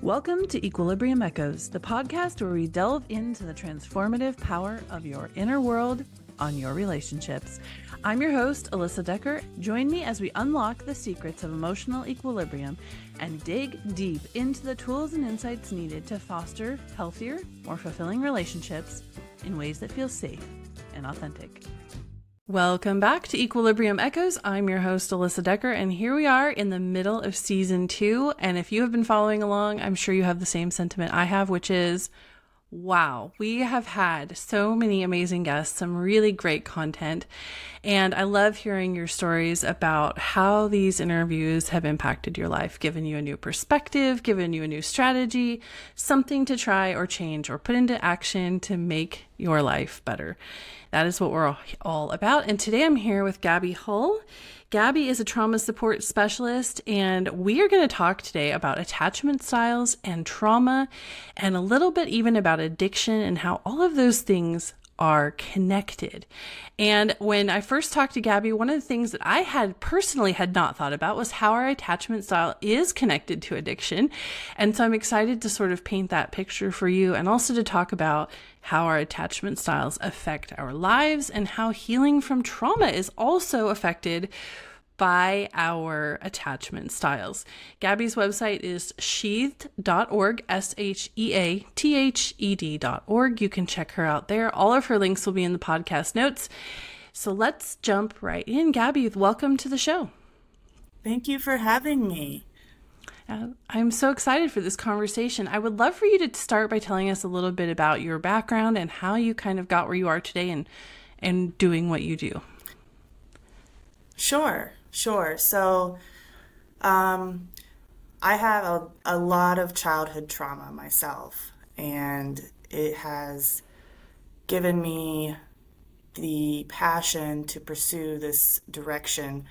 Welcome to Equilibrium Echoes, the podcast where we delve into the transformative power of your inner world on your relationships. I'm your host, Alyssa Decker. Join me as we unlock the secrets of emotional equilibrium and dig deep into the tools and insights needed to foster healthier, more fulfilling relationships in ways that feel safe and authentic. Welcome back to Equilibrium Echoes. I'm your host, Alyssa Decker, and here we are in the middle of season 2. And if you have been following along, I'm sure you have the same sentiment I have, which is, wow, we have had so many amazing guests, some really great content. And I love hearing your stories about how these interviews have impacted your life, given you a new perspective, given you a new strategy, something to try or change or put into action to make your life better. That is what we're all about. And today I'm here with Gabby Hull. Gabby is a trauma support specialist, and we are going to talk today about attachment styles and trauma, and a little bit even about addiction and how all of those things are connected. And when I first talked to Gabby, one of the things that I had personally had not thought about was how our attachment style is connected to addiction. And so I'm excited to sort of paint that picture for you, and also to talk about how our attachment styles affect our lives and how healing from trauma is also affected by our attachment styles. Gabby's website is sheathed.org, sheathed.org. You can check her out there. All of her links will be in the podcast notes. So let's jump right in. Gabby, welcome to the show. Thank you for having me. I'm so excited for this conversation. I would love for you to start by telling us a little bit about your background and how you kind of got where you are today and doing what you do. Sure. So, I have a lot of childhood trauma myself, and it has given me the passion to pursue this direction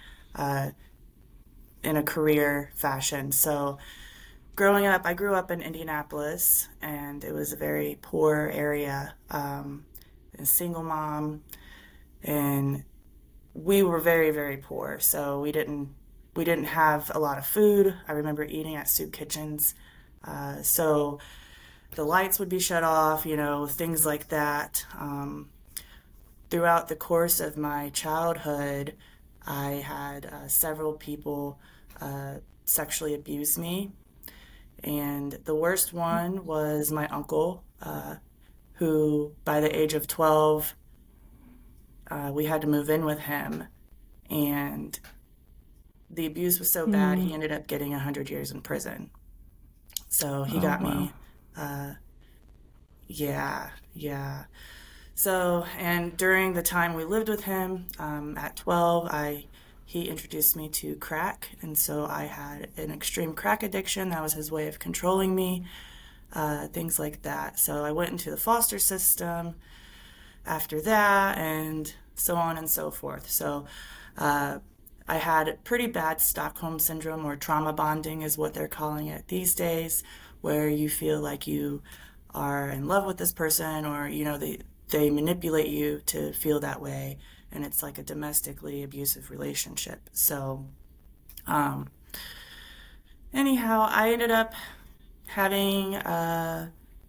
in a career fashion. So, growing up, I grew up in Indianapolis, and it was a very poor area, a single mom, and we were very, very poor, so we didn't have a lot of food. I remember eating at soup kitchens, so the lights would be shut off, things like that. Throughout the course of my childhood, I had several people sexually abuse me, and the worst one was my uncle, who by the age of 12, we had to move in with him, and the abuse was so bad, he ended up getting 100 years in prison. So he got me, yeah. So, and during the time we lived with him, at 12, he introduced me to crack, and so I had an extreme crack addiction. That was his way of controlling me, things like that. So I went into the foster system after that, and so on and so forth. So I had pretty bad Stockholm syndrome, or trauma bonding is what they're calling it these days, where you feel like you are in love with this person, or they manipulate you to feel that way, and it's like a domestically abusive relationship. So anyhow, I ended up having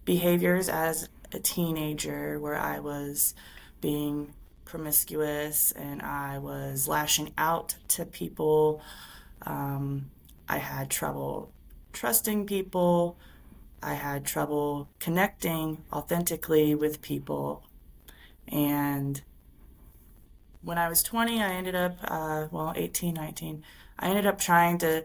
behaviors as a teenager where I was being promiscuous and I was lashing out to people. I had trouble trusting people. I had trouble connecting authentically with people. And when I was 20, I ended up, 18, 19, I ended up trying to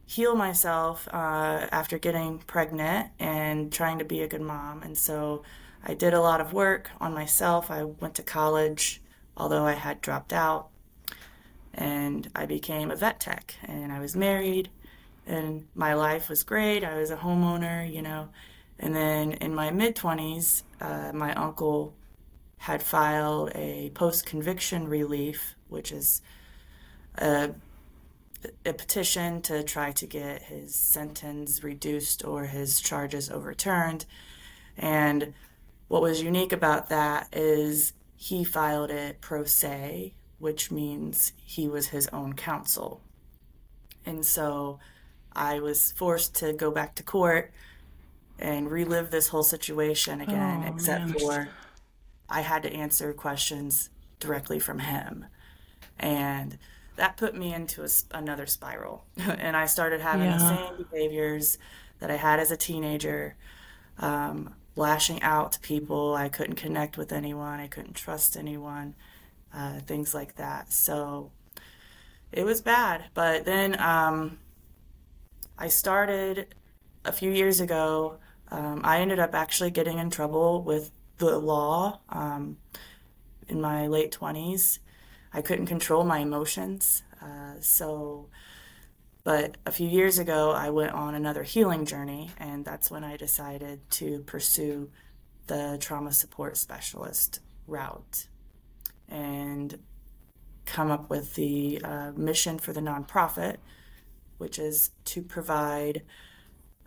heal myself after getting pregnant and trying to be a good mom. And so I did a lot of work on myself. I went to college, although I had dropped out, and I became a vet tech, and I was married, and my life was great. I was a homeowner, and then in my mid-20s, my uncle had filed a post-conviction relief, which is a petition to try to get his sentence reduced or his charges overturned. And what was unique about that is he filed it pro se, which means he was his own counsel. And so I was forced to go back to court and relive this whole situation again, Oh, except man. for I had to answer questions directly from him. And that put me into another spiral. And I started having the Yeah. same behaviors that I had as a teenager, lashing out to people. I couldn't connect with anyone, I couldn't trust anyone, things like that. So it was bad. But then I started a few years ago. I ended up actually getting in trouble with the law in my late 20s. I couldn't control my emotions. But a few years ago, I went on another healing journey, and that's when I decided to pursue the trauma support specialist route and come up with the mission for the nonprofit, which is to provide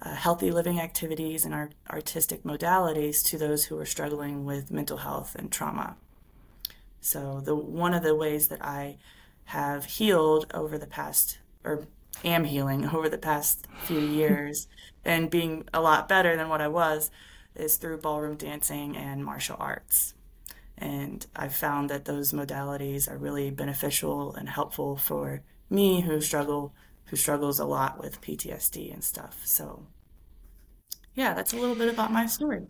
healthy living activities and artistic modalities to those who are struggling with mental health and trauma. So one of the ways that I have healed over the past, or am healing over the past few years, and being a lot better than what I was, is through ballroom dancing and martial arts. And I've found that those modalities are really beneficial and helpful for me who struggles a lot with PTSD and stuff. So yeah, that's a little bit about my story.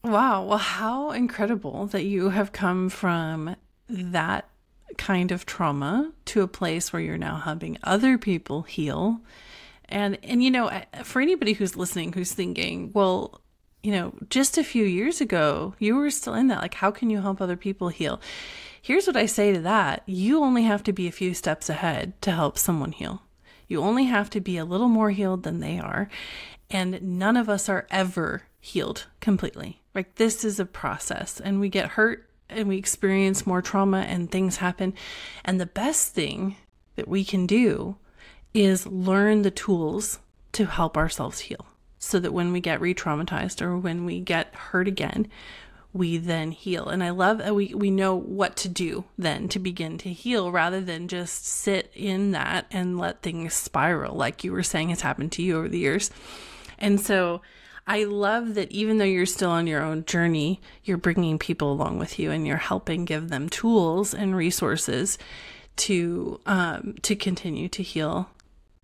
Wow. Well, how incredible that you have come from that kind of trauma to a place where you're now helping other people heal. And for anybody who's listening, who's thinking, well, just a few years ago, you were still in that. Like, how can you help other people heal? Here's what I say to that. You only have to be a few steps ahead to help someone heal. You only have to be a little more healed than they are. And none of us are ever healed completely. Like, this is a process, and we get hurt and we experience more trauma and things happen. And the best thing that we can do is learn the tools to help ourselves heal, so that when we get re-traumatized or when we get hurt again, we then heal. And I love that we know what to do then to begin to heal, rather than just sit in that and let things spiral, like you were saying has happened to you over the years. And so I love that even though you're still on your own journey, you're bringing people along with you, and you're helping give them tools and resources to continue to heal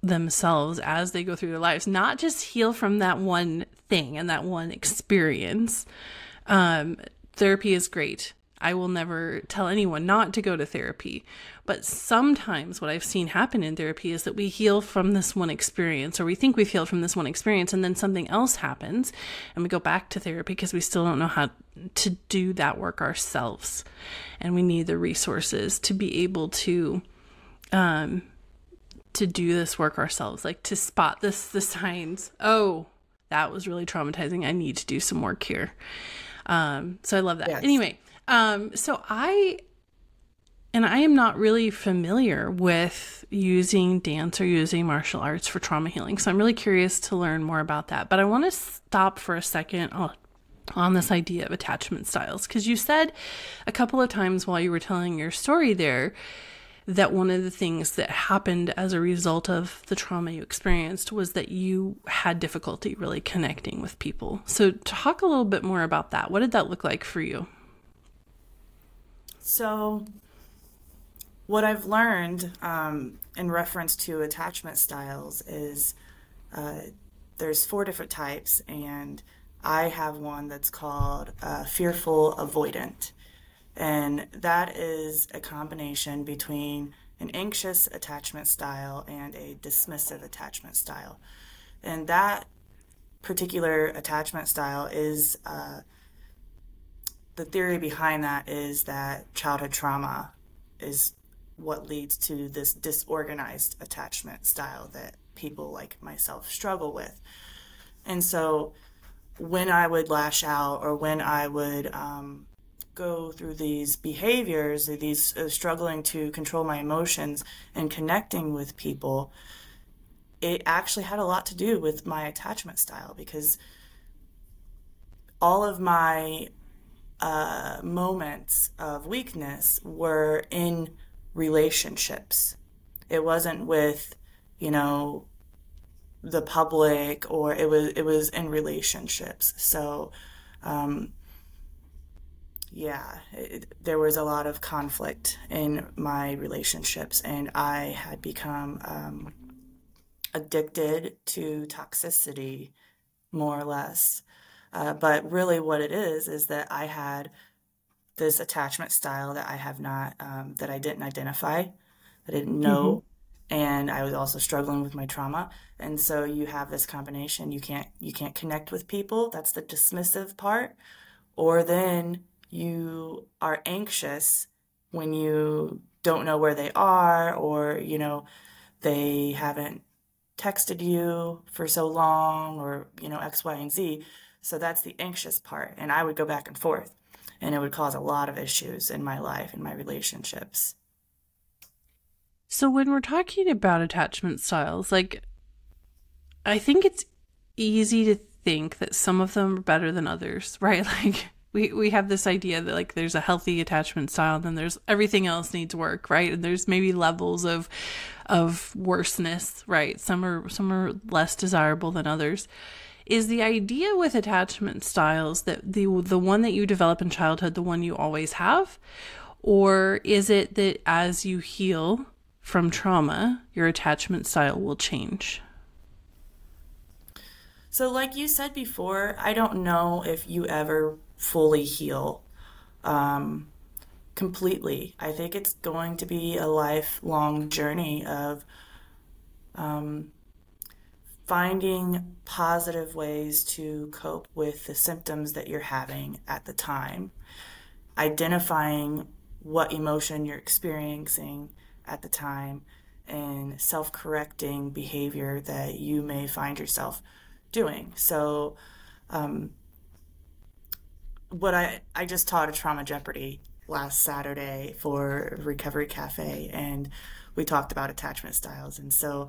themselves as they go through their lives, not just heal from that one thing and that one experience. Therapy is great. I will never tell anyone not to go to therapy. But sometimes what I've seen happen in therapy is that we heal from this one experience, or we think we've healed from this one experience, and then something else happens and we go back to therapy because we still don't know how to do that work ourselves. And we need the resources to be able to do this work ourselves, like to spot the signs. Oh, that was really traumatizing. I need to do some work here. So I love that. Yes. Anyway, so I am not really familiar with using dance or using martial arts for trauma healing. So I'm really curious to learn more about that. But I want to stop for a second on this idea of attachment styles, because you said a couple of times while you were telling your story there that one of the things that happened as a result of the trauma you experienced was that you had difficulty really connecting with people. So talk a little bit more about that. What did that look like for you? So what I've learned in reference to attachment styles is there's 4 different types, and I have one that's called fearful avoidant. And that is a combination between an anxious attachment style and a dismissive attachment style. And that particular attachment style is, the theory behind that is that childhood trauma is what leads to this disorganized attachment style that people like myself struggle with. And so when I would lash out, or when I would go through these behaviors, these struggling to control my emotions and connecting with people, it actually had a lot to do with my attachment style, because all of my moments of weakness were in relationships. It wasn't with, the public, or it was in relationships. So yeah, there was a lot of conflict in my relationships, and I had become addicted to toxicity, more or less. But really, what it is that I had this attachment style that I have not, that I didn't identify, I didn't Mm-hmm. know, and I was also struggling with my trauma. And so you have this combination. You can't connect with people. That's the dismissive part. Or then you are anxious when you don't know where they are, or they haven't texted you for so long, or X, Y, and Z. So that's the anxious part. And I would go back and forth, and it would cause a lot of issues in my life, in my relationships. So when we're talking about attachment styles, like I think it's easy to think that some of them are better than others, right? Like we have this idea that like there's a healthy attachment style and then there's everything else needs work, right? And there's maybe levels of worseness, right? Some are less desirable than others. Is the idea with attachment styles that the one that you develop in childhood, the one you always have? Or is it that as you heal from trauma, your attachment style will change? So, like you said before, I don't know if you ever fully heal um, completely. I think it's going to be a lifelong journey of finding positive ways to cope with the symptoms that you're having at the time, identifying what emotion you're experiencing at the time, and self correcting behavior that you may find yourself doing. So, I just taught a trauma jeopardy last Saturday for Recovery Cafe, and we talked about attachment styles. And so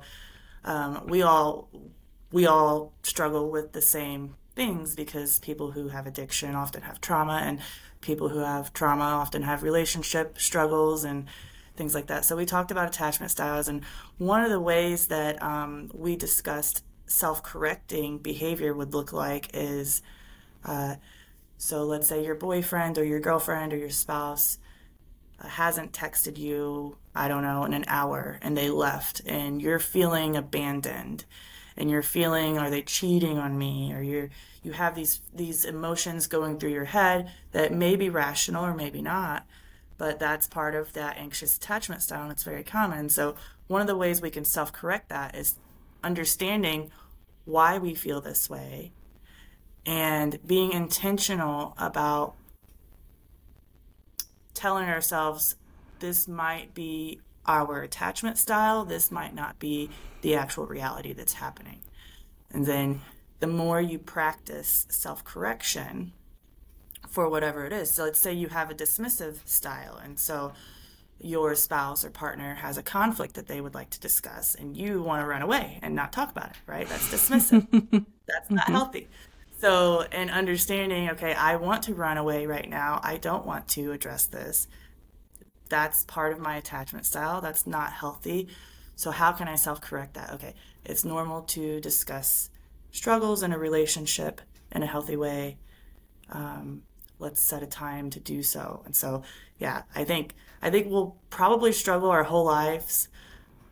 we all struggle with the same things, because people who have addiction often have trauma, and people who have trauma often have relationship struggles and things like that. So we talked about attachment styles, and one of the ways that we discussed self-correcting behavior would look like is, so let's say your boyfriend or your girlfriend or your spouse hasn't texted you, I don't know, in an hour, and they left, and you're feeling abandoned, and you're feeling, are they cheating on me? Or you have these emotions going through your head that may be rational or maybe not, but that's part of that anxious attachment style, and it's very common. So one of the ways we can self-correct that is understanding why we feel this way, and being intentional about telling ourselves this might be our attachment style, this might not be the actual reality that's happening. And then the more you practice self-correction for whatever it is, so let's say you have a dismissive style, and so your spouse or partner has a conflict that they would like to discuss, and you want to run away and not talk about it, right? That's dismissive. That's not Mm-hmm. healthy. So, and understanding, okay, I want to run away right now. I don't want to address this. That's part of my attachment style. That's not healthy. So, how can I self correct that? Okay, it's normal to discuss struggles in a relationship in a healthy way. Let's set a time to do so. And so, yeah, I think we'll probably struggle our whole lives,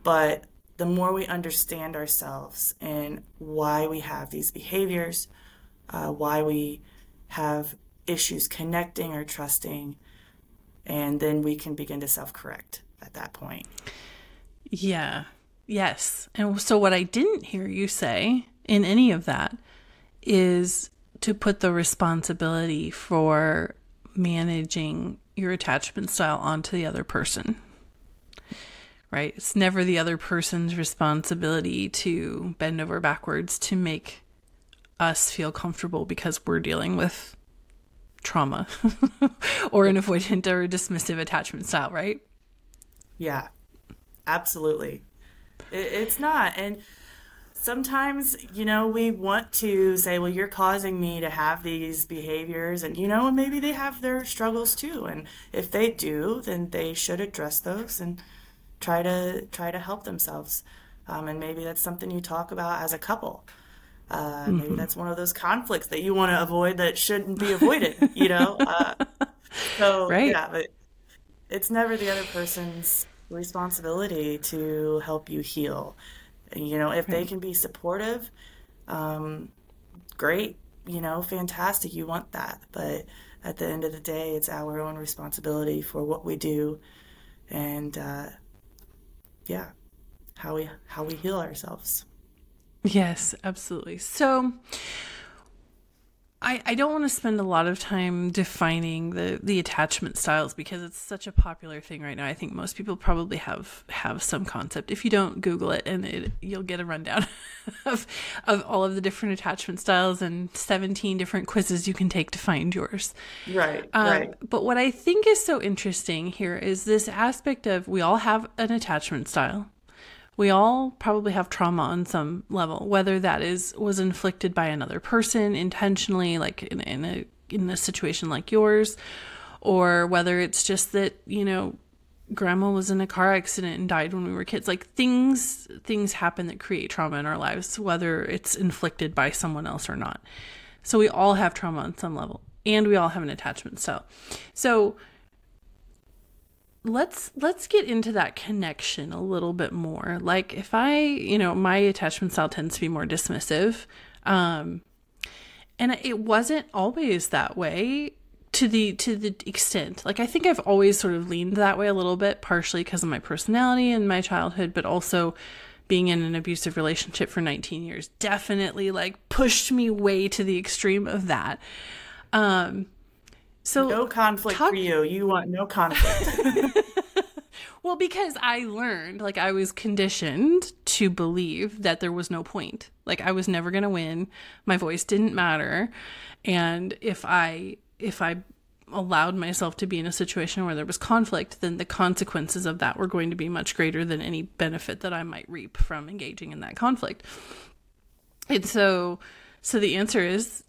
but the more we understand ourselves and why we have these behaviors, why we have issues connecting or trusting, and then we can begin to self correct at that point. Yeah. Yes. And so what I didn't hear you say in any of that is to put the responsibility for managing your attachment style onto the other person, right? It's never the other person's responsibility to bend over backwards to make us feel comfortable because we're dealing with trauma or an avoidant or a dismissive attachment style, right? Yeah, absolutely. It's not. And sometimes, we want to say, well, you're causing me to have these behaviors, and, maybe they have their struggles too. And if they do, then they should address those and try to help themselves. And maybe that's something you talk about as a couple. Maybe that's one of those conflicts that you want to avoid that shouldn't be avoided, you know? So Right. yeah, but it's never the other person's responsibility to help you heal. You know, if they Right. can be supportive, great, you know, fantastic, you want that. But at the end of the day, it's our own responsibility for what we do and yeah, how we heal ourselves. Yes, absolutely. So I don't want to spend a lot of time defining the attachment styles because it's such a popular thing right now. I think most people probably have some concept. If you don't, Google it and you'll get a rundown of all of the different attachment styles and 17 different quizzes you can take to find yours. Right, right. But what I think is so interesting here is this aspect of we all have an attachment style. We all probably have trauma on some level, whether that was inflicted by another person intentionally, like in a situation like yours, or whether it's just that, you know, grandma was in a car accident and died when we were kids. Like things happen that create trauma in our lives, whether it's inflicted by someone else or not. So we all have trauma on some level, and we all have an attachment style. So let's get into that connection a little bit more. Like if my attachment style tends to be more dismissive. And it wasn't always that way to the extent. Like I think I've always sort of leaned that way a little bit, partially because of my personality and my childhood, but also being in an abusive relationship for 19 years definitely like pushed me way to the extreme of that. So No conflict for you. You want no conflict. well, because I learned, like I was conditioned to believe that there was no point. Like I was never going to win. My voice didn't matter. And if I allowed myself to be in a situation where there was conflict, then the consequences of that were going to be much greater than any benefit that I might reap from engaging in that conflict. And so the answer is,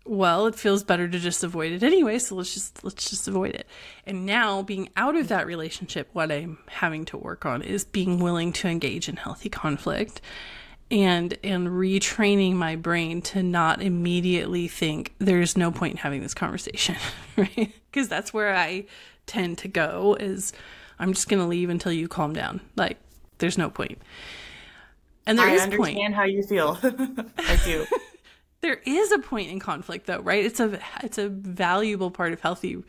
well, it feels better to just avoid it anyway, so let's just avoid it. And now being out of that relationship, what I'm having to work on is being willing to engage in healthy conflict and retraining my brain to not immediately think there's no point in having this conversation, right? Because that's where I tend to go is I'm just going to leave until you calm down. Like there's no point. And there is I understand how you feel. I do. There is a point in conflict though, right? It's a valuable part of healthy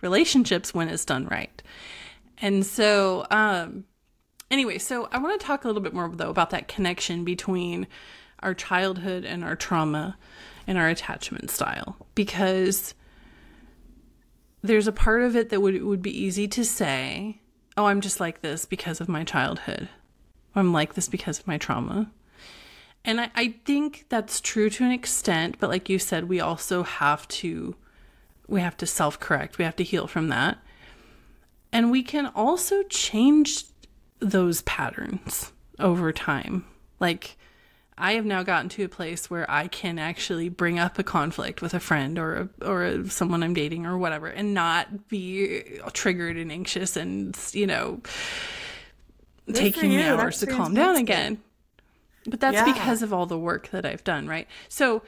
relationships when it's done right. And so, anyway, so I want to talk a little bit more though about that connection between our childhood and our trauma and our attachment style, because there's a part of it that would be easy to say, oh, I'm just like this because of my childhood. I'm like this because of my trauma. And I think that's true to an extent, but like you said, we also have to self-correct. We have to heal from that. And we can also change those patterns over time. Like I have now gotten to a place where I can actually bring up a conflict with a friend or someone I'm dating or whatever and not be triggered and anxious and, you know, taking me hours to calm down again. But that's because of all the work that I've done, right? So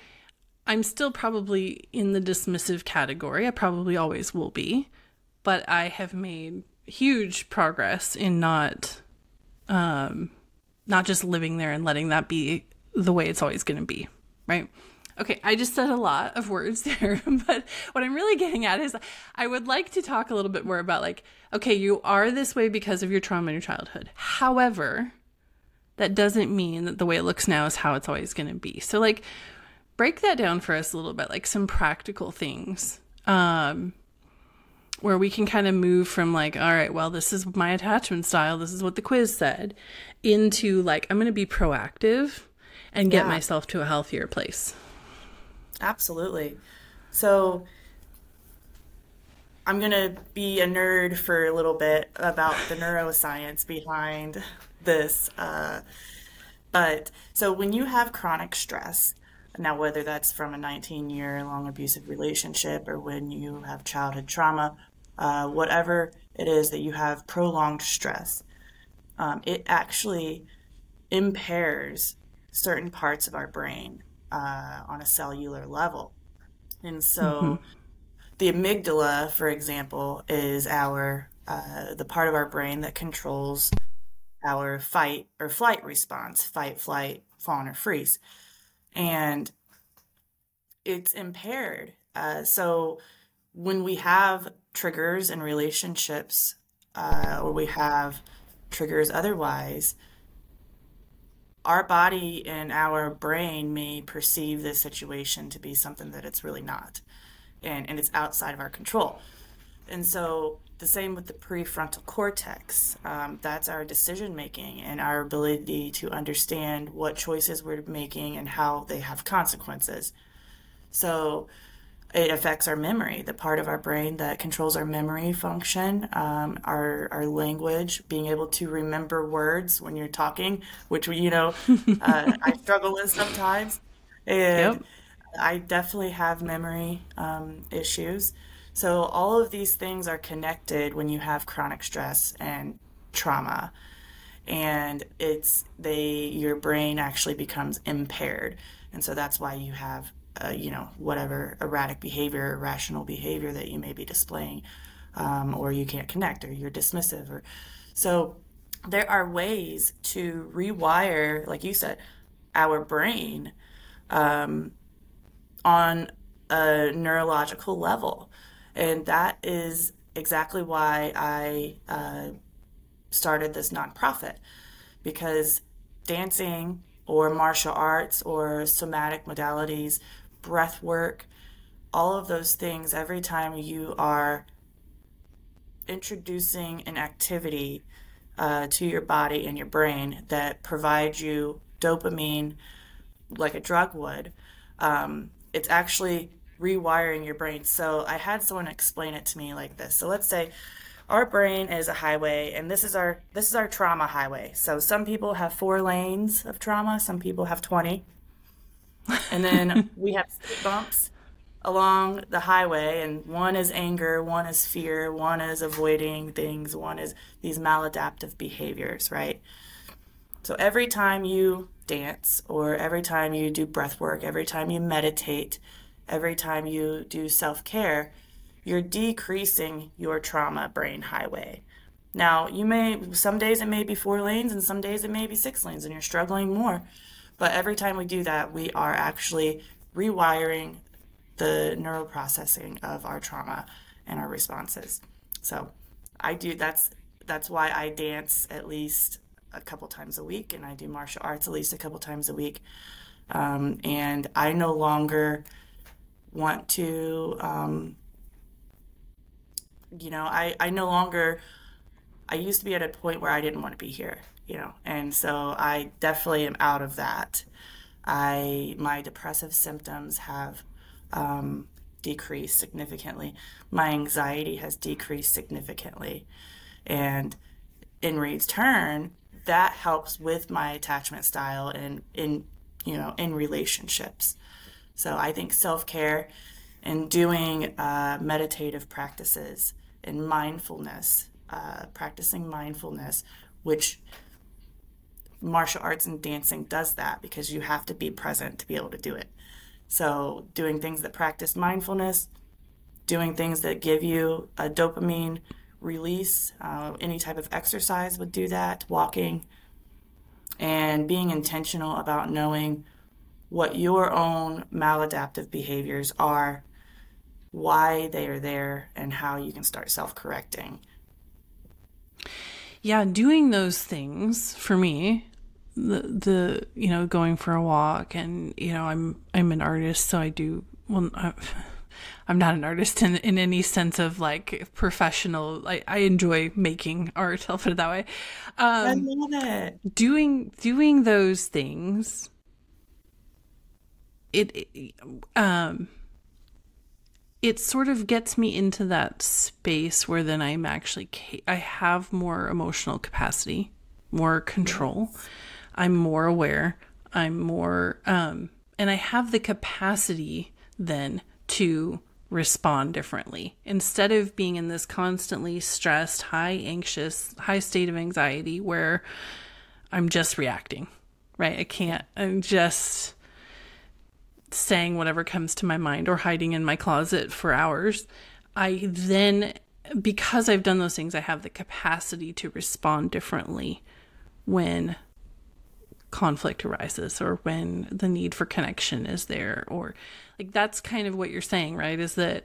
I'm still probably in the dismissive category. I probably always will be. But I have made huge progress in not just living there and letting that be the way it's always going to be, right? Okay, I just said a lot of words there, but what I'm really getting at is I would like to talk a little bit more about like, okay, you are this way because of your trauma in your childhood. However, that doesn't mean that the way it looks now is how it's always going to be. So like break that down for us a little bit, like some practical things where we can kind of move from like, all right, well, this is my attachment style. This is what the quiz said, into like, I'm going to be proactive and get myself to a healthier place. Absolutely. So I'm going to be a nerd for a little bit about the neuroscience behind this. But so when you have chronic stress, now whether that's from a 19-year long abusive relationship or when you have childhood trauma, whatever it is that you have prolonged stress, it actually impairs certain parts of our brain on a cellular level. And so the amygdala, for example, is the part of our brain that controls our fight or flight response, fight, flight, fawn, or freeze. And it's impaired. So when we have triggers in relationships, or we have triggers otherwise, our body and our brain may perceive this situation to be something that it's really not. And it's outside of our control. And so the same with the prefrontal cortex. That's our decision making and our ability to understand what choices we're making and how they have consequences. So it affects our memory, the part of our brain that controls our memory function, our language, being able to remember words when you're talking, which I struggle with sometimes. And Yep. I definitely have memory issues. So all of these things are connected when you have chronic stress and trauma, and your brain actually becomes impaired, and so that's why you have whatever erratic behavior, irrational behavior that you may be displaying, or you can't connect, or you're dismissive, or so there are ways to rewire, like you said, our brain on a neurological level. And that is exactly why I started this nonprofit, because dancing or martial arts or somatic modalities, breath work, all of those things, every time you are introducing an activity to your body and your brain that provides you dopamine like a drug would, it's actually rewiring your brain. So I had someone explain it to me like this. So let's say our brain is a highway, and this is our trauma highway. So some people have 4 lanes of trauma, some people have 20. And then we have speed bumps along the highway, and one is anger, one is fear, one is avoiding things, one is these maladaptive behaviors, right? So every time you dance, or every time you do breath work, every time you meditate, every time you do self-care, you're decreasing your trauma brain highway. Now, some days it may be 4 lanes, and some days it may be 6 lanes, and you're struggling more. But every time we do that, we are actually rewiring the neural processing of our trauma and our responses. So that's why I dance at least a couple times a week, and I do martial arts at least a couple times a week. And I no longer want to, I used to be at a point where I didn't want to be here, and so I definitely am out of that. My depressive symptoms have decreased significantly. My anxiety has decreased significantly. And in return, that helps with my attachment style and in relationships. So I think self-care and doing meditative practices and mindfulness, practicing mindfulness, which martial arts and dancing does that, because you have to be present to be able to do it. So doing things that practice mindfulness, doing things that give you a dopamine release, any type of exercise would do that, walking, and being intentional about knowing what your own maladaptive behaviors are, why they are there, and how you can start self-correcting. Yeah, doing those things for me, the going for a walk, and I'm an artist, so I do I'm not an artist in any sense of like professional. I enjoy making art, I'll put it that way. I love it. Doing those things, it sort of gets me into that space where then I have more emotional capacity, more control. Yes. I'm more aware. I'm more, and I have the capacity then to respond differently instead of being in this constantly stressed, high state of anxiety where I'm just reacting. right? I can't. I'm just saying whatever comes to my mind or hiding in my closet for hours. I then, because I've done those things, I have the capacity to respond differently when conflict arises or when the need for connection is there. Or like, that's kind of what you're saying, right? Is that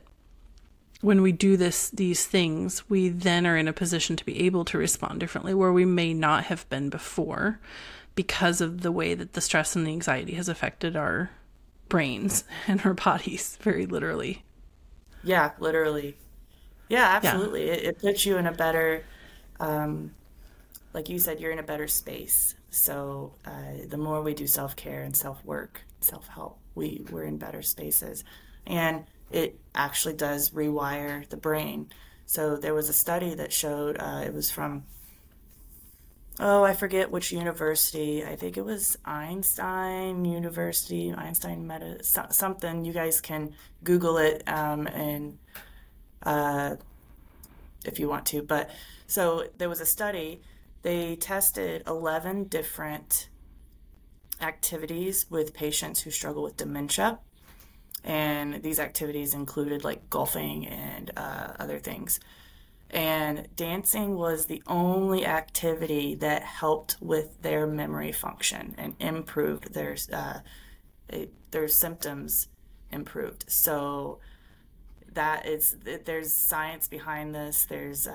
when we do these things, we then are in a position to be able to respond differently where we may not have been before because of the way that the stress and the anxiety has affected our brains and our bodies, very literally. Yeah, literally. Yeah, absolutely. Yeah. It puts you in a better, like you said, you're in a better space. So the more we do self-care and self-work, self-help, we're in better spaces. And it actually does rewire the brain. So there was a study that showed, it was from, I forget which university. I think it was Einstein University, something. You guys can Google it and if you want to. But so there was a study. They tested 11 different activities with patients who struggle with dementia. And these activities included like golfing and other things. And dancing was the only activity that helped with their memory function and improved their symptoms improved. So there's science behind this. There's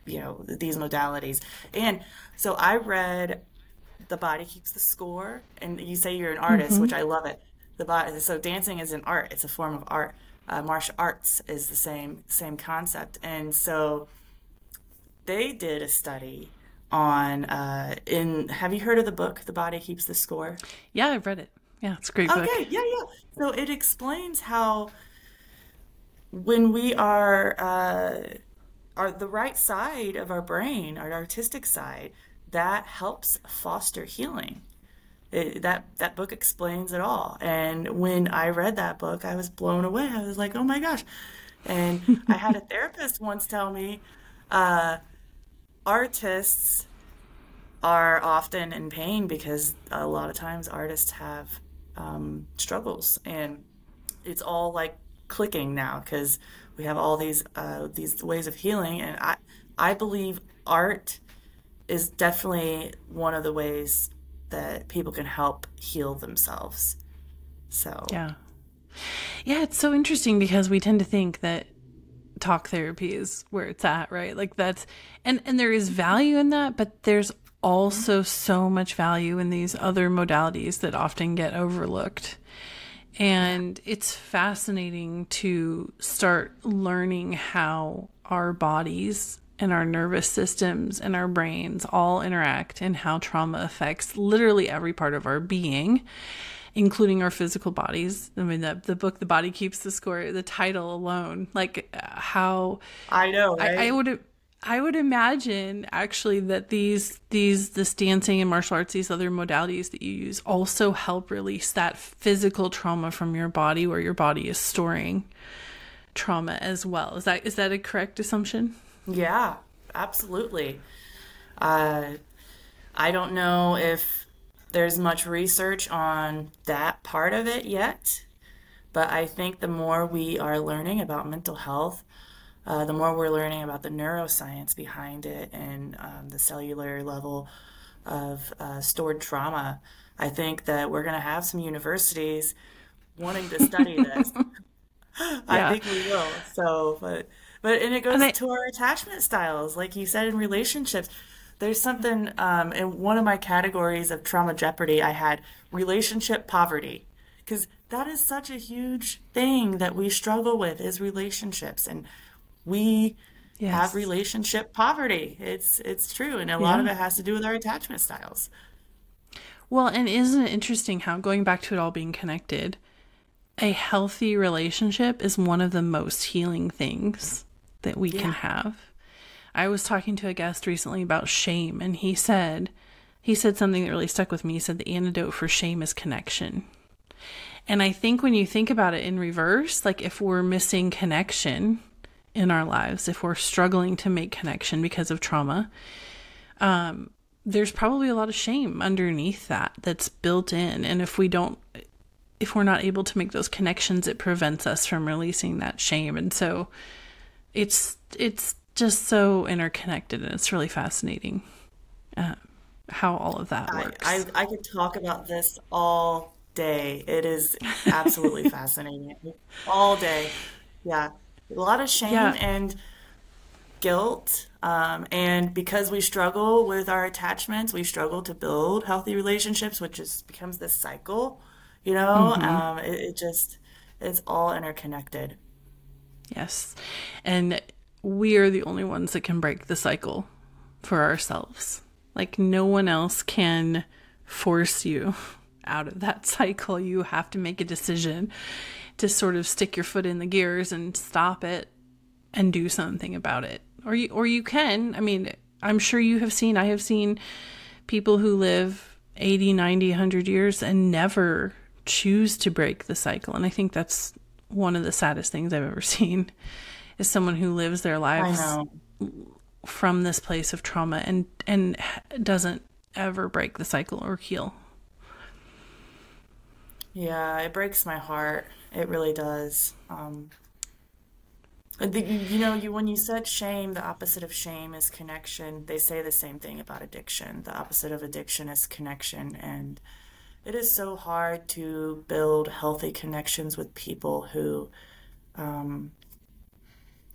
these modalities. And so I read The Body Keeps the Score, and you say you're an artist, which I love it. So dancing is an art. It's a form of art. Martial arts is the same concept. And so they did a study on have you heard of the book The Body Keeps the Score? Yeah, I've read it. Yeah, it's a great book. Okay, yeah. So it explains how when we are the right side of our brain, our artistic side, that helps foster healing. That book explains it all. And when I read that book, I was blown away. I was like, oh my gosh. And I had a therapist once tell me, artists are often in pain because a lot of times artists have struggles, and it's all like clicking now because we have all these ways of healing. And I believe art is definitely one of the ways that people can help heal themselves. So yeah, it's so interesting because we tend to think that talk therapy is where it's at, right? Like that's and there is value in that, but there's also so much value in these other modalities that often get overlooked. And it's fascinating to start learning how our bodies and our nervous systems and our brains all interact and how trauma affects literally every part of our being, including our physical bodies. I mean, the book, The Body Keeps the Score, the title alone, like how I know, right? I would imagine actually that this dancing and martial arts, these other modalities that you use also help release that physical trauma from your body where your body is storing trauma as well. Is that a correct assumption? Yeah, absolutely. I don't know if there's much research on that part of it yet, but I think the more we are learning about mental health, the more we're learning about the neuroscience behind it and the cellular level of stored trauma, I think that we're going to have some universities wanting to study this. I think we will. So, but it goes to our attachment styles, like you said, in relationships. There's something in one of my categories of trauma jeopardy, I had relationship poverty, because that is such a huge thing that we struggle with is relationships, and we have relationship poverty. It's true, and a lot of it has to do with our attachment styles. Well, and isn't it interesting how, going back to it all being connected, a healthy relationship is one of the most healing things that we can have. I was talking to a guest recently about shame, and he said something that really stuck with me. He said the antidote for shame is connection. And I think when you think about it in reverse, like if we're missing connection in our lives, if we're struggling to make connection because of trauma, there's probably a lot of shame underneath that's built in. And if we're not able to make those connections, it prevents us from releasing that shame. And so it's just so interconnected, and it's really fascinating how all of that works. I could talk about this all day. It is absolutely fascinating. All day. Yeah. A lot of shame Yeah. and guilt. And because we struggle with our attachments, we struggle to build healthy relationships, which just becomes this cycle, you know? Mm-hmm. It's all interconnected. Yes. And we are the only ones that can break the cycle for ourselves. Like, no one else can force you out of that cycle. You have to make a decision to sort of stick your foot in the gears and stop it and do something about it. Or you can. I mean, I'm sure I have seen people who live 80, 90, 100 years and never choose to break the cycle. And I think that's one of the saddest things I've ever seen, is someone who lives their I lives know. from this place of trauma and doesn't ever break the cycle or heal. Yeah, it breaks my heart. It really does. You know, when you said shame, the opposite of shame is connection. They say the same thing about addiction. The opposite of addiction is connection, and it is so hard to build healthy connections with people who,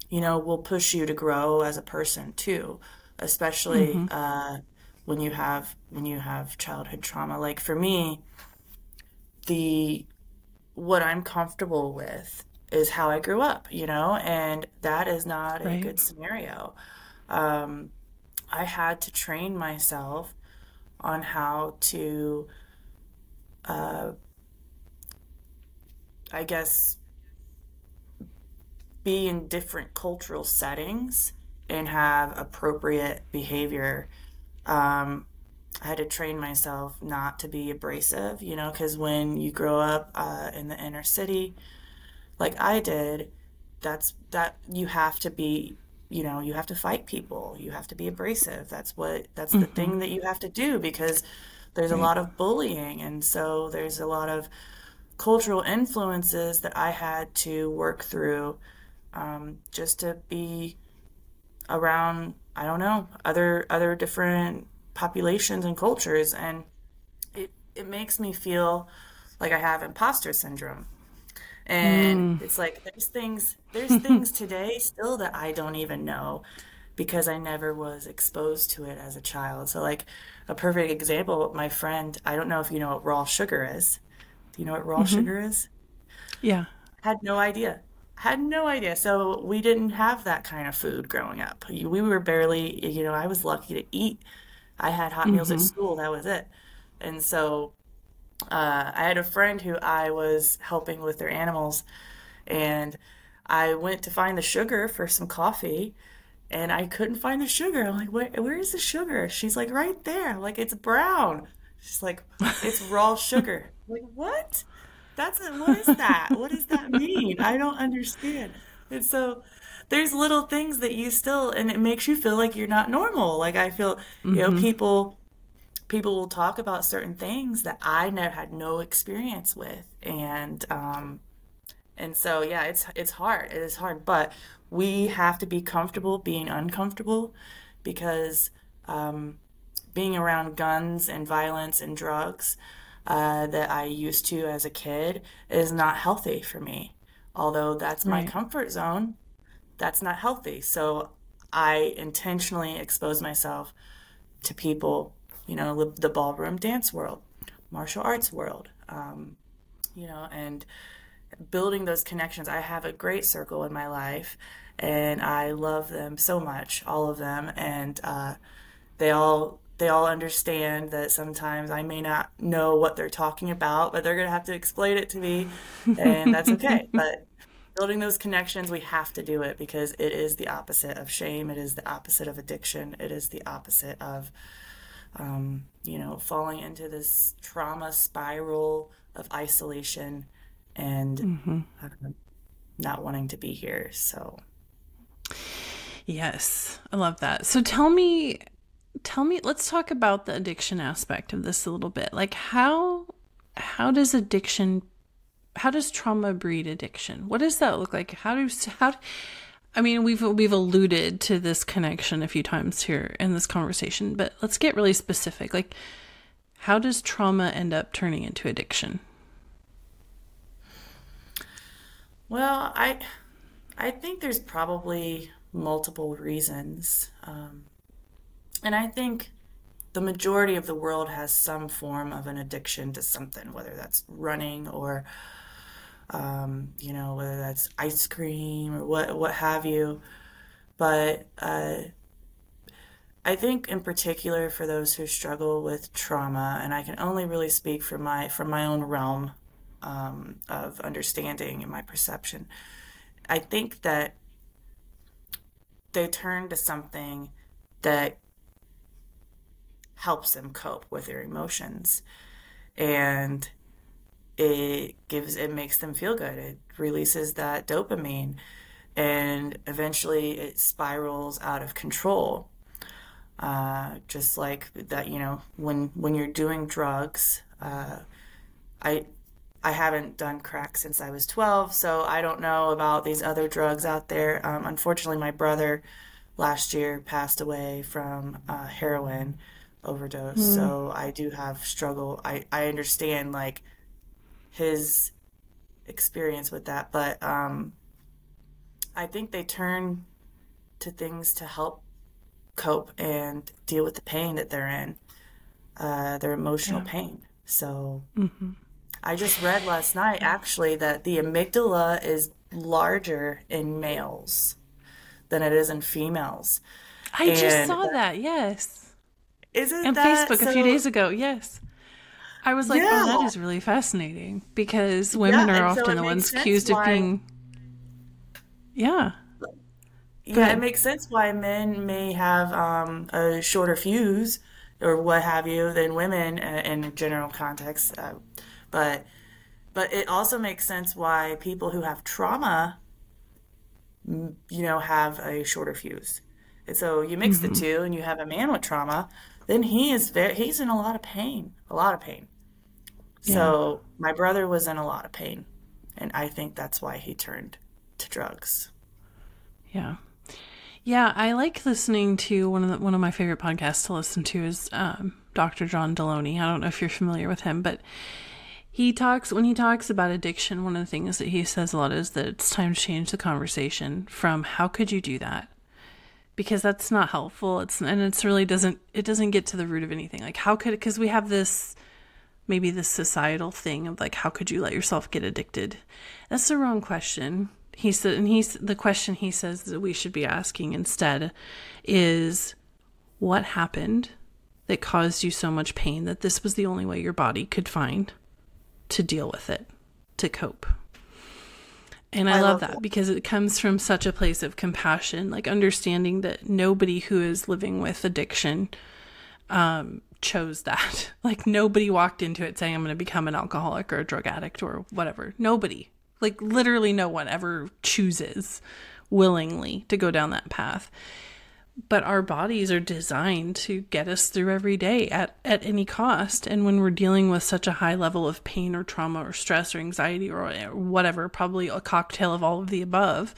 you know, will push you to grow as a person too, especially Mm-hmm. when you have childhood trauma. Like for me, the what I'm comfortable with is how I grew up, you know, and that is not a Right. good scenario. Um, I had to train myself on how to, uh, I guess, be in different cultural settings and have appropriate behavior. Um, I had to train myself not to be abrasive, you know, because when you grow up in the inner city, like I did, that you have to be, you know, you have to fight people. You have to be abrasive. That's the Mm-hmm. thing that you have to do because there's a Right. lot of bullying. And so there's a lot of cultural influences that I had to work through just to be around, I don't know, other different populations and cultures. And it makes me feel like I have imposter syndrome. And Mm. it's like there's things today still that I don't even know because I never was exposed to it as a child. So like a perfect example, my friend, I don't know if you know what raw sugar is. Do you know what raw Mm-hmm. sugar is? Yeah. Had no idea. Had no idea. So we didn't have that kind of food growing up. We were barely, you know, I was lucky to eat. I had hot meals at Mm-hmm. school. That was it. And so I had a friend who I was helping with their animals, and I went to find the sugar for some coffee, and I couldn't find the sugar. I'm like, where is the sugar? She's like, right there. I'm like, it's brown. She's like, it's raw sugar. I'm like, what? What is that? What does that mean? I don't understand. And so there's little things that you still, and it makes you feel like you're not normal. Like I feel, you know, Mm-hmm. people will talk about certain things that I never had no experience with, and so yeah, it's hard. It is hard, but we have to be comfortable being uncomfortable because um, being around guns and violence and drugs that I used to as a kid is not healthy for me. Although that's my Right. comfort zone, that's not healthy. So I intentionally expose myself to people, you know, the ballroom dance world, martial arts world, you know, and building those connections. I have a great circle in my life, and I love them so much, all of them, and they all understand that sometimes I may not know what they're talking about, but they're gonna have to explain it to me, and that's okay. But building those connections, we have to do it because it is the opposite of shame. It is the opposite of addiction. It is the opposite of you know, falling into this trauma spiral of isolation and Mm-hmm. um, not wanting to be here. So, Yes, I love that. So tell me, tell me, let's talk about the addiction aspect of this a little bit. Like how does addiction, how does trauma breed addiction? What does that look like? I mean, we've alluded to this connection a few times here in this conversation, but let's get really specific. Like, how does trauma end up turning into addiction? Well, I think there's probably multiple reasons. And I think the majority of the world has some form of an addiction to something, whether that's running or, whether that's ice cream or what have you. But I think in particular for those who struggle with trauma, and I can only really speak from my own realm of understanding and my perception, I think that they turn to something that helps them cope with their emotions, and it makes them feel good. It releases that dopamine, and eventually it spirals out of control. Just like that, when you're doing drugs, I I haven't done crack since I was 12, so I don't know about these other drugs out there. Unfortunately, my brother last year passed away from heroin overdose, so I do have struggle. I understand like his experience with that, but I think they turn to things to help cope and deal with the pain that they're in, their emotional Yeah. pain. So I just read last night actually that the amygdala is larger in males than it is in females. I just And saw that. Yes. isn't On that Facebook a few so? days ago. Yes. I was like, oh, that Yeah. is really fascinating because women Yeah. are And so often it the makes ones sense accused of why, being, yeah, go yeah, it ahead. makes sense why men may have a shorter fuse or what have you than women in a general context. But but it also makes sense why people who have trauma, have a shorter fuse. And so you mix the Hmm. two and you have a man with trauma, then he's in a lot of pain, a lot of pain. Yeah. So my brother was in a lot of pain, and I think that's why he turned to drugs. Yeah. Yeah. I like listening to one of my favorite podcasts to listen to is Dr. John Deloney. I don't know if you're familiar with him, but when he talks about addiction, one of the things that he says a lot is that it's time to change the conversation from how could you do that? Because that's not helpful. It's really doesn't get to the root of anything. Like how could, because we have maybe this societal thing of like, how could you let yourself get addicted? That's the wrong question. He said, and the question he says that we should be asking instead is, what happened that caused you so much pain that this was the only way your body could find to deal with it, to cope? And I I love love that that. because it comes from such a place of compassion, like understanding that nobody who is living with addiction chose that. Like nobody walked into it saying, I'm going to become an alcoholic or a drug addict or whatever. Nobody, like literally no one ever chooses willingly to go down that path. But our bodies are designed to get us through every day at any cost. And when we're dealing with such a high level of pain or trauma or stress or anxiety or whatever, probably a cocktail of all of the above,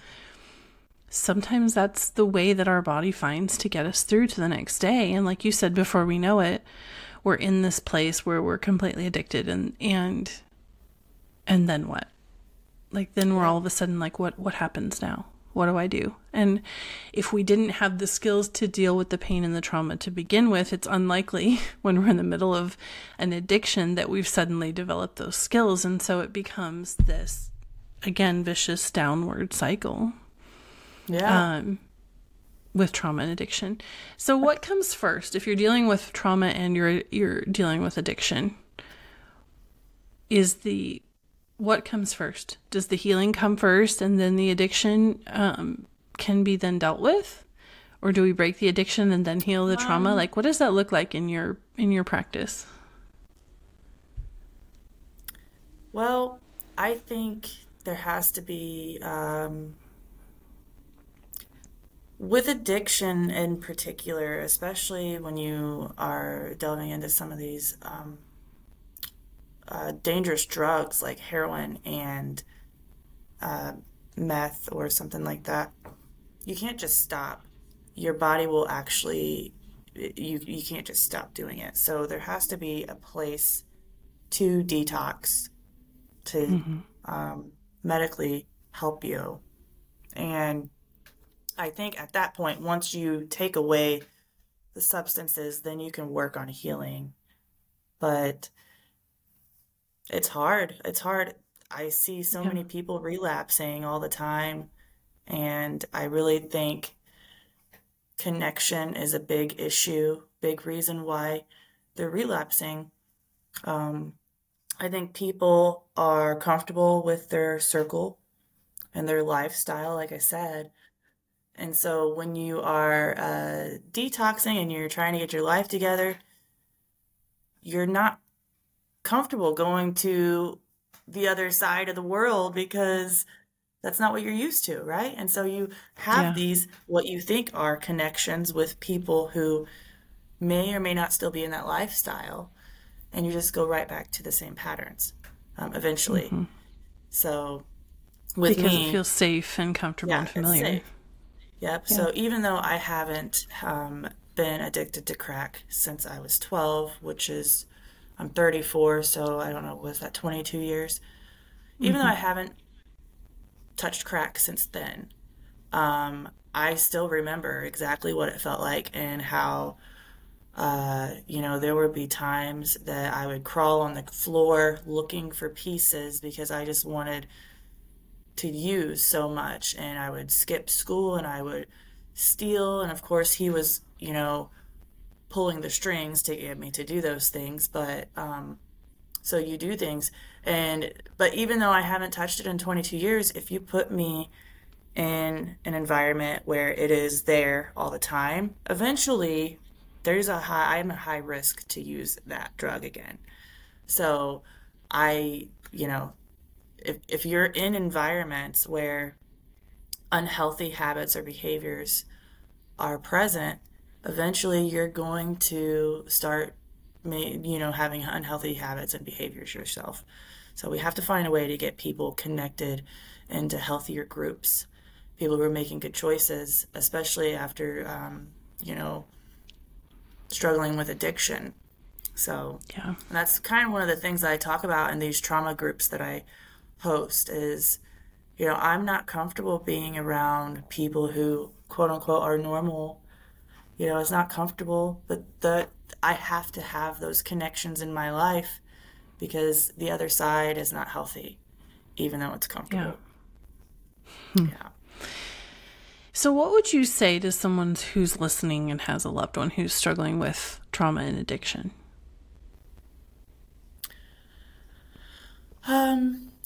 sometimes that's the way that our body finds to get us through to the next day. And like you said, before we know it, we're in this place where we're completely addicted and then what? Like then we're Yeah. all of a sudden like, what happens now? What do I do? And if we didn't have the skills to deal with the pain and the trauma to begin with, it's unlikely when we're in the middle of an addiction that we've suddenly developed those skills. And so it becomes this, again, vicious downward cycle Yeah. with trauma and addiction. So what comes first if you're dealing with trauma and you're dealing with addiction? What comes first? Does the healing come first and then the addiction can be then dealt with? Or do we break the addiction and then heal the trauma? Um, Like what does that look like in your practice? well, I think there has to be With addiction in particular, especially when you are delving into some of these dangerous drugs like heroin and uh, meth or something like that, you can't just stop. Your body will actually, you can't just stop doing it. So there has to be a place to detox, to Hmm. medically help you. And I think at that point, once you take away the substances, then you can work on healing. But it's hard. It's hard. I see so Yeah. many people relapsing all the time, and I really think connection is a big issue, big reason why they're relapsing. Um, I think people are comfortable with their circle and their lifestyle, like I said. And so when you are detoxing and you're trying to get your life together, you're not comfortable going to the other side of the world because that's not what you're used to, right? And so you have Yeah. these, what you think are connections with people who may or may not still be in that lifestyle, and you just go right back to the same patterns eventually. Hmm. So with Because it me, feels safe and comfortable yeah, and it's familiar. safe. Yep. Yeah. So even though I haven't been addicted to crack since I was 12, which is, I'm 34, so I don't know, was that 22 years? Even though Hmm. I haven't touched crack since then, I still remember exactly what it felt like and how, there would be times that I would crawl on the floor looking for pieces because I just wanted to use so much. And I would skip school and I would steal. And of course, he was, pulling the strings to get me to do those things. But so you do things. But even though I haven't touched it in 22 years, if you put me in an environment where it is there all the time, eventually I'm at high risk to use that drug again. So I, if you're in environments where unhealthy habits or behaviors are present, eventually you're going to start, having unhealthy habits and behaviors yourself. So we have to find a way to get people connected into healthier groups, people who are making good choices, especially after, you know, struggling with addiction. So Yeah. that's kind of one of the things that I talk about in these trauma groups that I host is, I'm not comfortable being around people who quote unquote are normal. It's not comfortable, but I have to have those connections in my life because the other side is not healthy, even though it's Yeah. comfortable. Yeah. So, what would you say to someone who's listening and has a loved one who's struggling with trauma and addiction?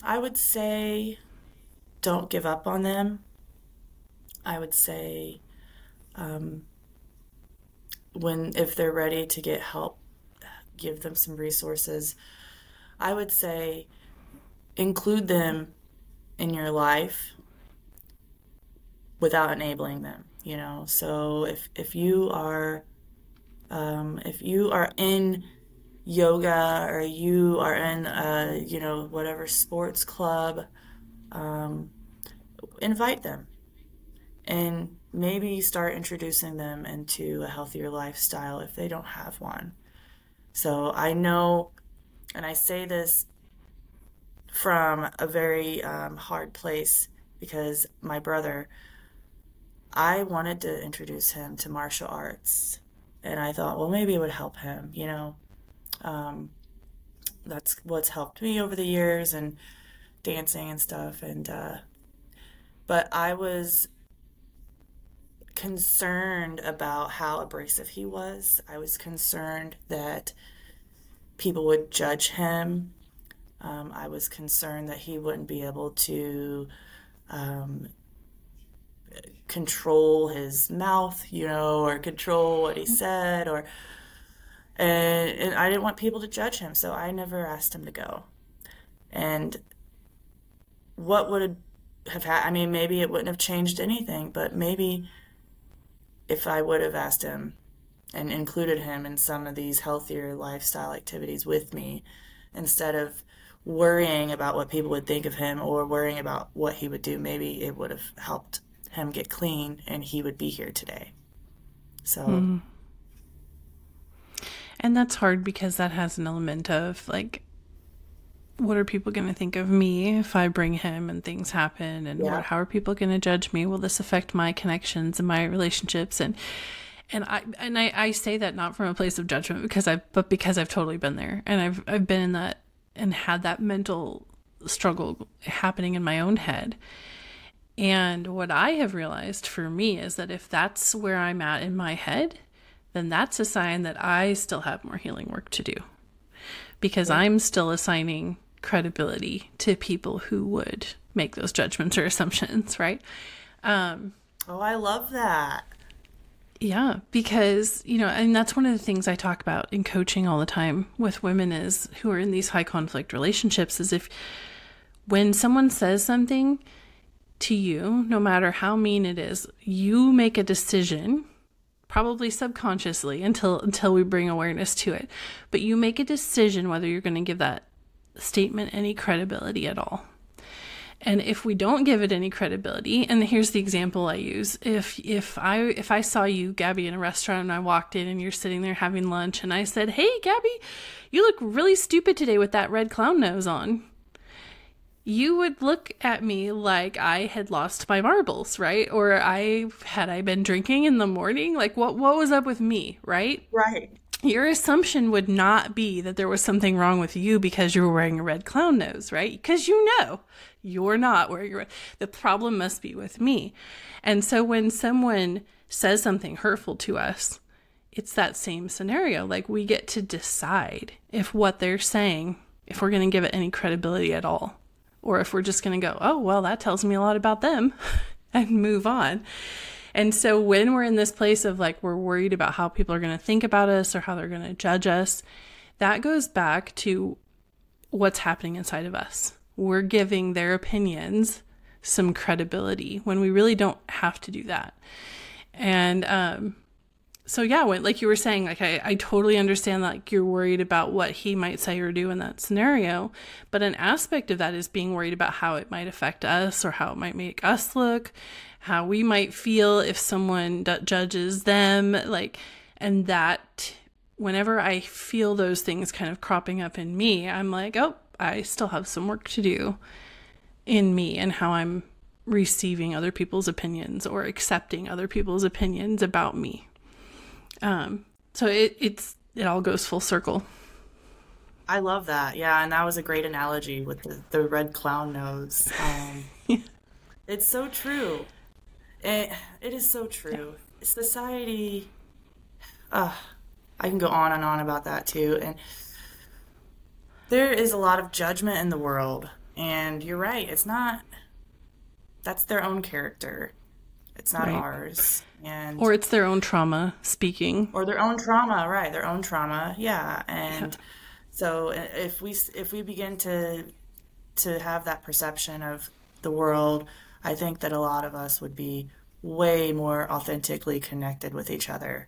I would say don't give up on them. I would say if they're ready to get help, give them some resources. I would say include them in your life without enabling them, So if you are in yoga or you are in whatever sports club, invite them and maybe start introducing them into a healthier lifestyle if they don't have one. So I know, and I say this from a very hard place because my brother, I wanted to introduce him to martial arts. And I thought, well, maybe it would help him, Um, that's what's helped me over the years and dancing and stuff. But I was concerned about how abrasive he was. I was concerned that people would judge him. I was concerned that he wouldn't be able to um, control his mouth, or control what he said, and I didn't want people to judge him, so I never asked him to go. And what would have happened? I mean, maybe it wouldn't have changed anything, but maybe if I would have asked him and included him in some of these healthier lifestyle activities with me, instead of worrying about what people would think of him or worrying about what he would do, maybe it would have helped him get clean and he would be here today. So. And that's hard because that has an element of like, what are people going to think of me if I bring him and things happen? And how are people going to judge me? Will this affect my connections and my relationships? And I say that not from a place of judgment but because I've totally been there, and I've been in that and had that mental struggle happening in my own head. And what I have realized for me is that if that's where I'm at in my head, then that's a sign that I still have more healing work to do, because I'm still assigning credibility to people who would make those judgments or assumptions, right? Oh, I love that. Yeah, because, and that's one of the things I talk about in coaching all the time with women is who are in these high conflict relationships, is if when someone says something to you, no matter how mean it is, you make a decision, probably subconsciously until we bring awareness to it, but you make a decision whether you're going to give that statement any credibility at all. And if we don't give it any credibility, and here's the example I use, if I saw you, Gabby, in a restaurant and I walked in and you're sitting there having lunch and I said, "Hey, Gabby, you look really stupid today with that red clown nose on," you would look at me like I had lost my marbles, right? Or had I been drinking in the morning? Like what was up with me, right? Right. Your assumption would not be that there was something wrong with you because you were wearing a red clown nose, right? Because you're not wearing a red. The problem must be with me. And so when someone says something hurtful to us, it's that same scenario. Like we get to decide if what they're saying, if we're going to give it any credibility at all, or if we're just going to go, "Oh, well, that tells me a lot about them," and move on. And so when we're in this place of like, we're worried about how people are going to think about us or how they're going to judge us, that goes back to what's happening inside of us. We're giving their opinions some credibility when we really don't have to do that. And, so yeah, like you were saying, like, I totally understand that, like, you're worried about what he might say or do in that scenario, but an aspect of that is being worried about how it might affect us or how it might make us look, how we might feel if someone judges them, like, and that whenever I feel those things kind of cropping up in me, I'm like, oh, I still have some work to do in me and how I'm receiving other people's opinions or accepting other people's opinions about me. So it all goes full circle. I love that. Yeah, and that was a great analogy with the red clown nose. It's so true. It is so true. Yeah. Society, I can go on and on about that too. And there is a lot of judgment in the world. And you're right. That's their own character. It's not ours. Or it's their own trauma speaking. Or their own trauma, right. Their own trauma. Yeah. And so if we begin to have that perception of the world, I think that a lot of us would be way more authentically connected with each other.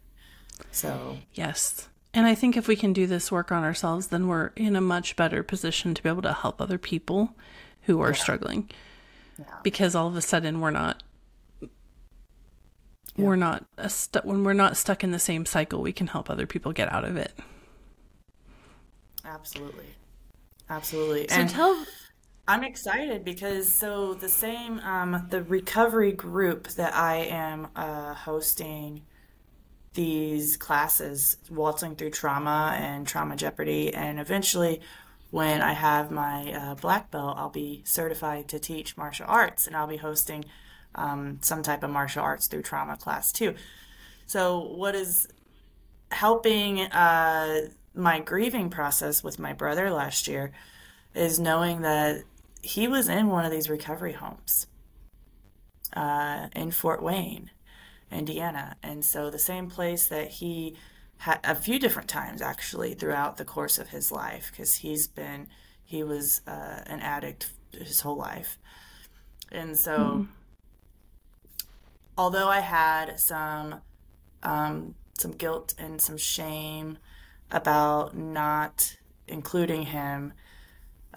So yes. And I think if we can do this work on ourselves, then we're in a much better position to be able to help other people who are struggling. Yeah. Because all of a sudden when we're not stuck in the same cycle, we can help other people get out of it. Absolutely. Absolutely. So I'm excited because the recovery group that I am hosting these classes, Waltzing Through Trauma and Trauma Jeopardy, and eventually when I have my black belt, I'll be certified to teach martial arts, and I'll be hosting some type of martial arts through trauma class too. So what is helping my grieving process with my brother last year is knowing that he was in one of these recovery homes in Fort Wayne, Indiana. And so the same place that he had a few different times actually throughout the course of his life, because he was an addict his whole life. And so although I had some some guilt and some shame about not including him,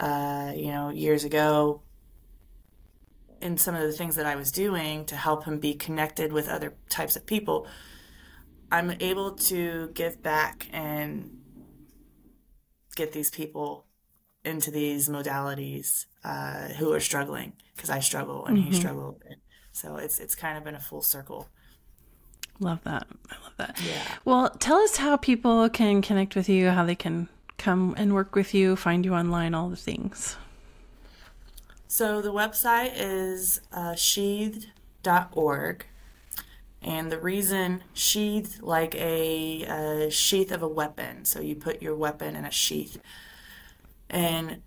years ago in some of the things that I was doing to help him be connected with other types of people. I'm able to give back and get these people into these modalities who are struggling, because I struggle and he struggled. So it's kind of been a full circle. Love that. I love that. Yeah. Well, tell us how people can connect with you, how they can come and work with you, find you online, all the things. So the website is sheathed.org. And the reason sheathed, like a sheath of a weapon. So you put your weapon in a sheath. And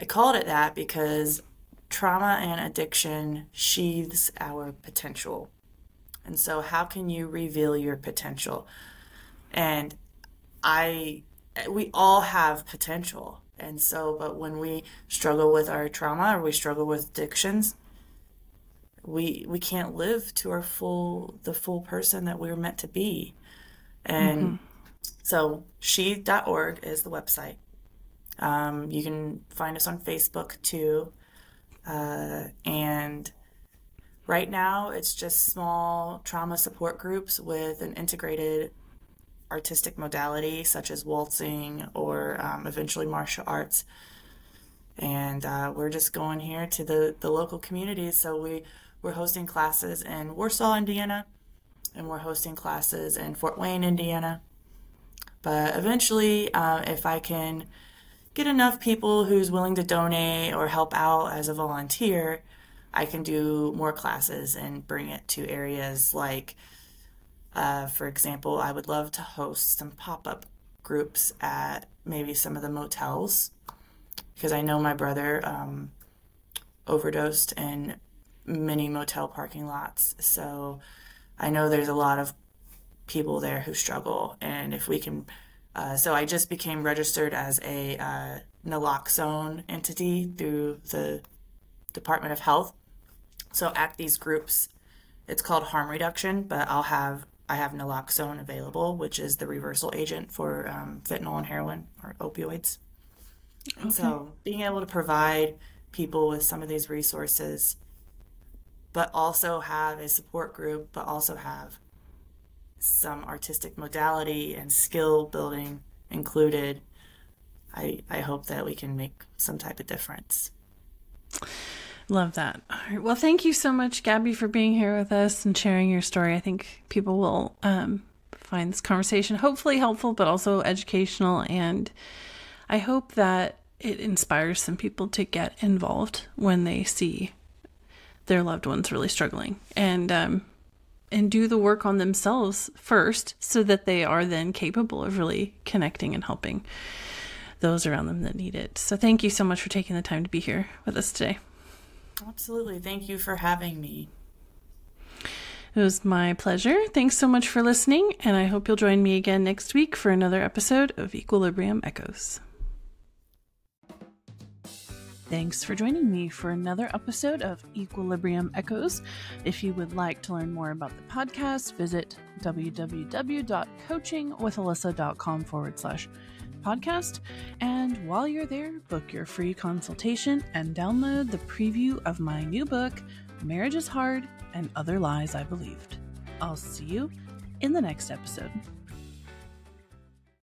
I called it that because trauma and addiction sheaths our potential. And so how can you reveal your potential? And we all have potential. And so, but when we struggle with our trauma or we struggle with addictions, we can't live to the full person that we were meant to be. And so sheathed.org is the website. You can find us on Facebook too. And right now it's just small trauma support groups with an integrated artistic modality such as waltzing or eventually martial arts. And we're just going here to the local communities. So we're hosting classes in Warsaw, Indiana, and we're hosting classes in Fort Wayne, Indiana. But eventually, if I can get enough people who's willing to donate or help out as a volunteer, I can do more classes and bring it to areas like, for example, I would love to host some pop-up groups at maybe some of the motels, because I know my brother overdosed in many motel parking lots. So I know there's a lot of people there who struggle. And if we can, so I just became registered as a naloxone entity through the Department of Health. So at these groups, it's called harm reduction, but I have naloxone available, which is the reversal agent for fentanyl and heroin or opioids. And so being able to provide people with some of these resources, but also have a support group, but also have some artistic modality and skill building included, I hope that we can make some type of difference. Love that. All right. Well, thank you so much, Gabby, for being here with us and sharing your story. I think people will find this conversation hopefully helpful, but also educational. And I hope that it inspires some people to get involved when they see their loved ones really struggling, and do the work on themselves first so that they are then capable of really connecting and helping those around them that need it. So thank you so much for taking the time to be here with us today. Absolutely. Thank you for having me. It was my pleasure. Thanks so much for listening, and I hope you'll join me again next week for another episode of Equilibrium Echoes. Thanks for joining me for another episode of Equilibrium Echoes. If you would like to learn more about the podcast, visit www.coachingwithalyssa.com/podcast. And while you're there, book your free consultation and download the preview of my new book, Marriage is Hard and Other Lies I Believed. I'll see you in the next episode.